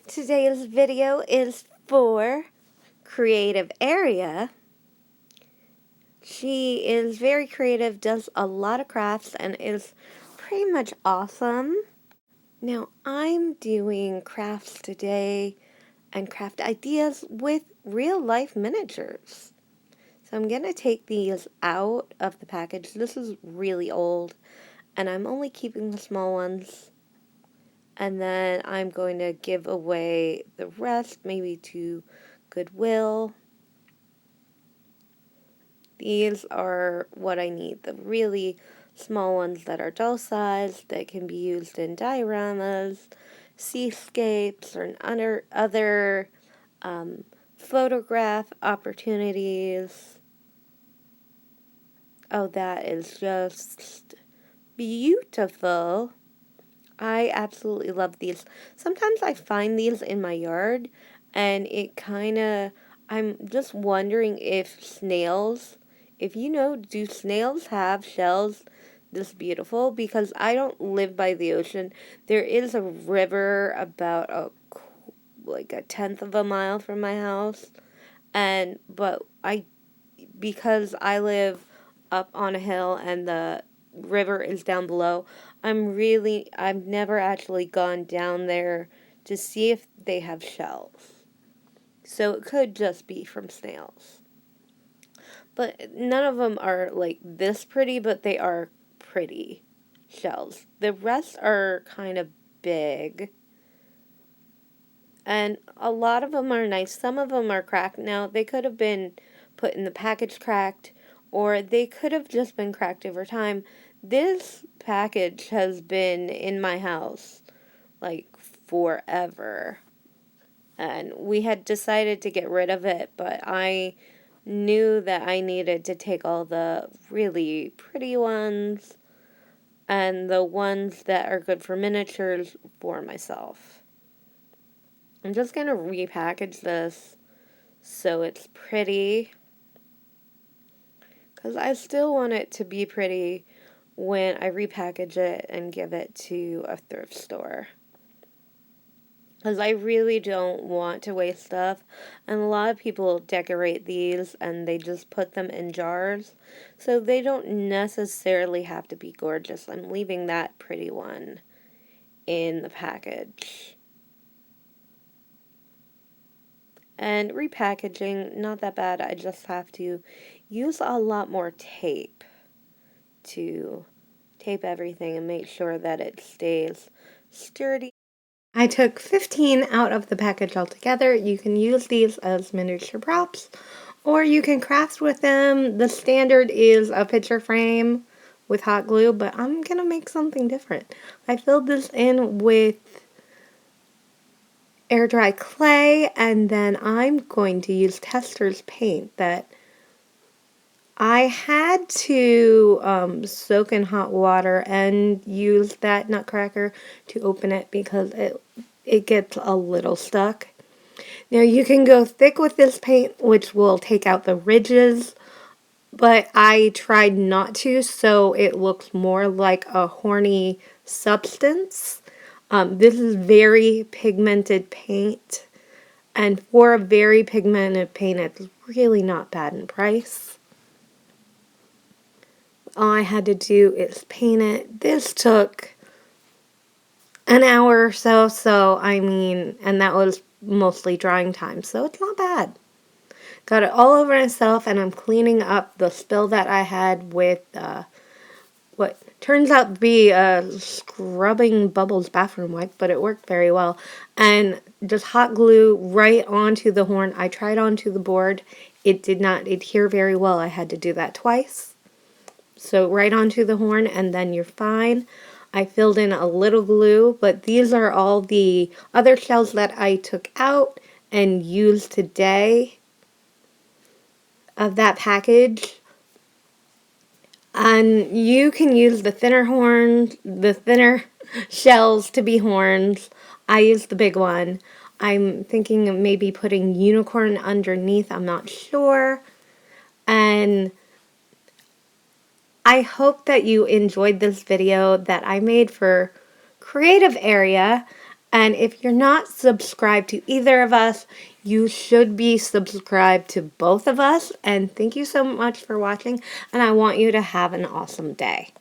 Today's video is for Creative Area. She is very creative, does a lot of crafts, and is pretty much awesome. Now, I'm doing crafts today and craft ideas with real life miniatures. So I'm going to take these out of the package. This is really old, and I'm only keeping the small ones. And then I'm going to give away the rest, maybe to Goodwill. These are what I need, the really small ones that are doll sized, that can be used in dioramas, seascapes, or in other photograph opportunities. Oh, that is just beautiful. I absolutely love these. Sometimes I find these in my yard, and I'm just wondering if you know, do snails have shells this beautiful? Because I don't live by the ocean. There is a river about like a tenth of a mile from my house, because I live up on a hill and the river is down below, I've never actually gone down there to see if they have shells. So it could just be from snails. But none of them are like this pretty, but they are pretty shells. The rest are kind of big. And a lot of them are nice. Some of them are cracked. Now, they could have been put in the package cracked, or they could have just been cracked over time. This package has been in my house like forever. And we had decided to get rid of it, but I knew that I needed to take all the really pretty ones and the ones that are good for miniatures for myself. I'm just going to repackage this so it's pretty, because I still want it to be pretty when I repackage it and give it to a thrift store. Because I really don't want to waste stuff, and a lot of people decorate these and they just put them in jars, so they don't necessarily have to be gorgeous. I'm leaving that pretty one in the package. And repackaging, not that bad. I just have to use a lot more tape to tape everything and make sure that it stays sturdy. I took 15 out of the package altogether. You can use these as miniature props, or you can craft with them. The standard is a picture frame with hot glue, but I'm gonna make something different. I filled this in with air dry clay, and then I'm going to use Tester's paint that I had to soak in hot water and use that nutcracker to open it because it gets a little stuck. Now you can go thick with this paint, which will take out the ridges, but I tried not to, so it looks more like a horny substance. This is very pigmented paint, and for a very pigmented paint, it's really not bad in price. All I had to do is paint it. This took an hour or so, and that was mostly drying time, so it's not bad. Got it all over myself, and I'm cleaning up the spill that I had with what turns out to be a scrubbing bubbles bathroom wipe, but it worked very well. And just hot glue right onto the horn. I tried onto the board. It did not adhere very well. I had to do that twice. So right onto the horn, and then you're fine. I filled in a little glue, but these are all the other shells that I took out and used today of that package. And you can use the thinner shells to be horns. I used the big one. I'm thinking of maybe putting unicorn underneath. I'm not sure. And I hope that you enjoyed this video that I made for Creative Area. And if you're not subscribed to either of us, you should be subscribed to both of us. And thank you so much for watching. And I want you to have an awesome day.